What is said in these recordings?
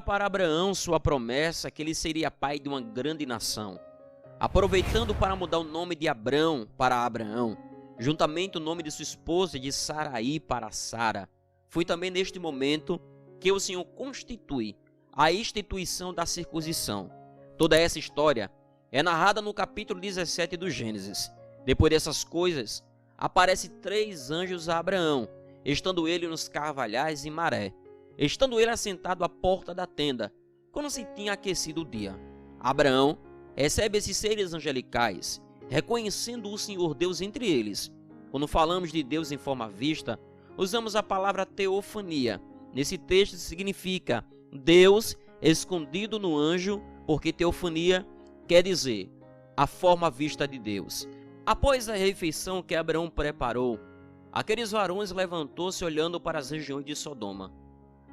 declara para Abraão sua promessa que ele seria pai de uma grande nação, aproveitando para mudar o nome de Abrão para Abraão, juntamente o nome de sua esposa de Saraí para Sara. Foi também neste momento que o Senhor constitui a instituição da circuncisão. Toda essa história é narrada no capítulo 17 do Gênesis. Depois dessas coisas, aparecem 3 anjos a Abraão, estando ele nos carvalhais em Maré, estando ele assentado à porta da tenda, quando se tinha aquecido o dia. Abraão recebe esses seres angelicais, reconhecendo o Senhor Deus entre eles. Quando falamos de Deus em forma vista, usamos a palavra teofania. Nesse texto significa Deus escondido no anjo, porque teofania quer dizer a forma vista de Deus. Após a refeição que Abraão preparou, aqueles varões levantou-se olhando para as regiões de Sodoma.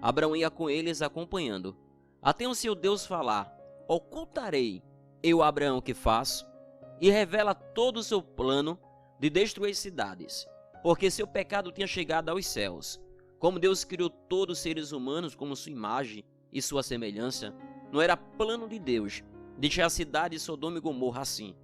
Abraão ia com eles acompanhando. Até o seu Deus falar: ocultarei eu, Abraão, que faço? E revela todo o seu plano de destruir cidades, porque seu pecado tinha chegado aos céus. Como Deus criou todos os seres humanos como sua imagem e sua semelhança, não era plano de Deus deixar a cidade de Sodoma e Gomorra assim.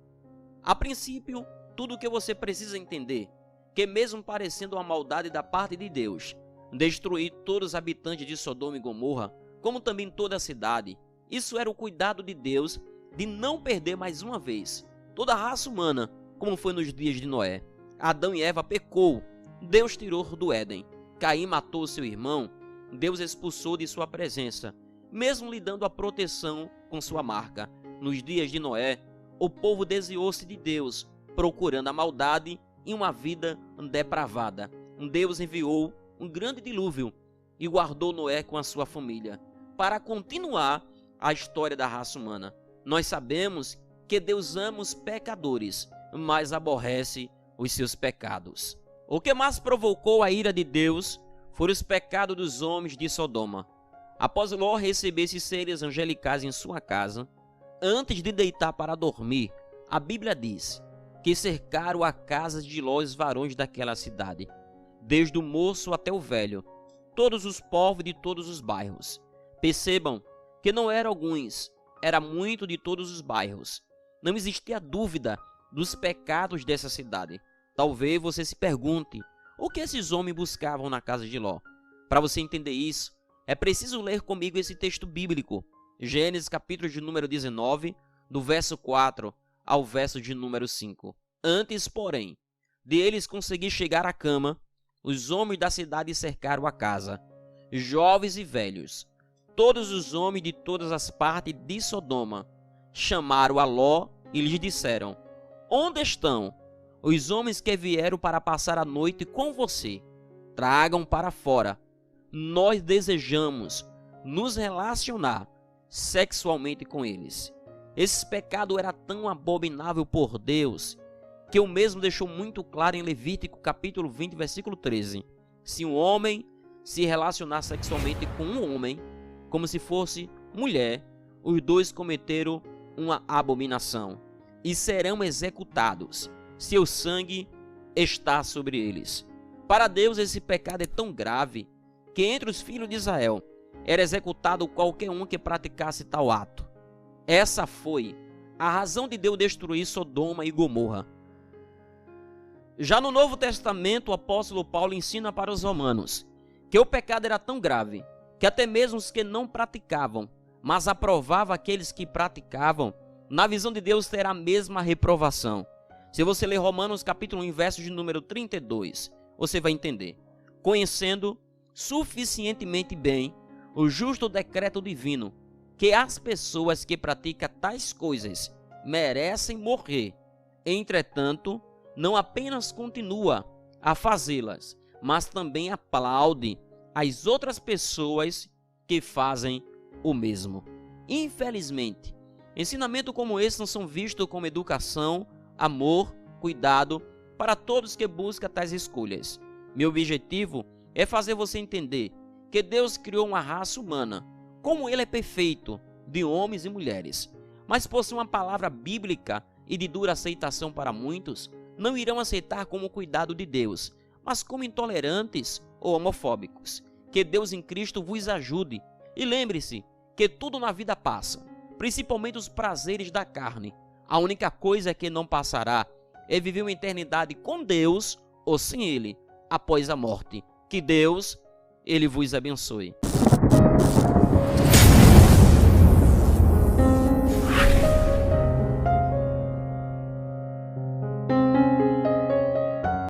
A princípio, tudo o que você precisa entender, que mesmo parecendo uma maldade da parte de Deus, destruir todos os habitantes de Sodoma e Gomorra, como também toda a cidade, isso era o cuidado de Deus de não perder mais uma vez toda a raça humana, como foi nos dias de Noé. Adão e Eva pecou, Deus tirou do Éden. Caim matou seu irmão, Deus expulsou de sua presença, mesmo lhe dando a proteção com sua marca. Nos dias de Noé, o povo desviou-se de Deus, procurando a maldade e uma vida depravada. Deus enviou um grande dilúvio e guardou Noé com a sua família, para continuar a história da raça humana. Nós sabemos que Deus ama os pecadores, mas aborrece os seus pecados. O que mais provocou a ira de Deus foram os pecados dos homens de Sodoma. Após Ló receber esses seres angelicais em sua casa, antes de deitar para dormir, a Bíblia diz que cercaram a casa de Ló os varões daquela cidade, desde o moço até o velho, todos os povos de todos os bairros. Percebam que não eram alguns, era muito de todos os bairros. Não existia dúvida dos pecados dessa cidade. Talvez você se pergunte, o que esses homens buscavam na casa de Ló? Para você entender isso, é preciso ler comigo esse texto bíblico. Gênesis capítulo de número 19, do verso 4 ao verso de número 5. Antes, porém, de eles conseguir chegar à cama, os homens da cidade cercaram a casa, jovens e velhos. Todos os homens de todas as partes de Sodoma chamaram a Ló e lhes disseram: onde estão os homens que vieram para passar a noite com você? Tragam para fora. Nós desejamos nos relacionar sexualmente com eles. Esse pecado era tão abominável por Deus, que o mesmo deixou muito claro em Levítico capítulo 20, versículo 13. Se um homem se relacionar sexualmente com um homem, como se fosse mulher, os dois cometeram uma abominação e serão executados. Seu sangue está sobre eles. Para Deus esse pecado é tão grave que entre os filhos de Israel era executado qualquer um que praticasse tal ato. Essa foi a razão de Deus destruir Sodoma e Gomorra. Já no Novo Testamento, o apóstolo Paulo ensina para os romanos que o pecado era tão grave que até mesmo os que não praticavam, mas aprovavam aqueles que praticavam, na visão de Deus terá a mesma reprovação. Se você ler Romanos capítulo 1, verso de número 32, você vai entender. Conhecendo suficientemente bem o justo decreto divino, que as pessoas que praticam tais coisas merecem morrer. Entretanto, não apenas continua a fazê-las, mas também aplaude as outras pessoas que fazem o mesmo. Infelizmente, ensinamentos como esse não são vistos como educação, amor, cuidado para todos que buscam tais escolhas. Meu objetivo é fazer você entender que Deus criou uma raça humana, como ele é perfeito, de homens e mulheres, mas por ser uma palavra bíblica e de dura aceitação para muitos, não irão aceitar como cuidado de Deus, mas como intolerantes ou homofóbicos. Que Deus em Cristo vos ajude. E lembre-se que tudo na vida passa, principalmente os prazeres da carne. A única coisa que não passará é viver uma eternidade com Deus ou sem Ele, após a morte. Que Deus, Ele vos abençoe.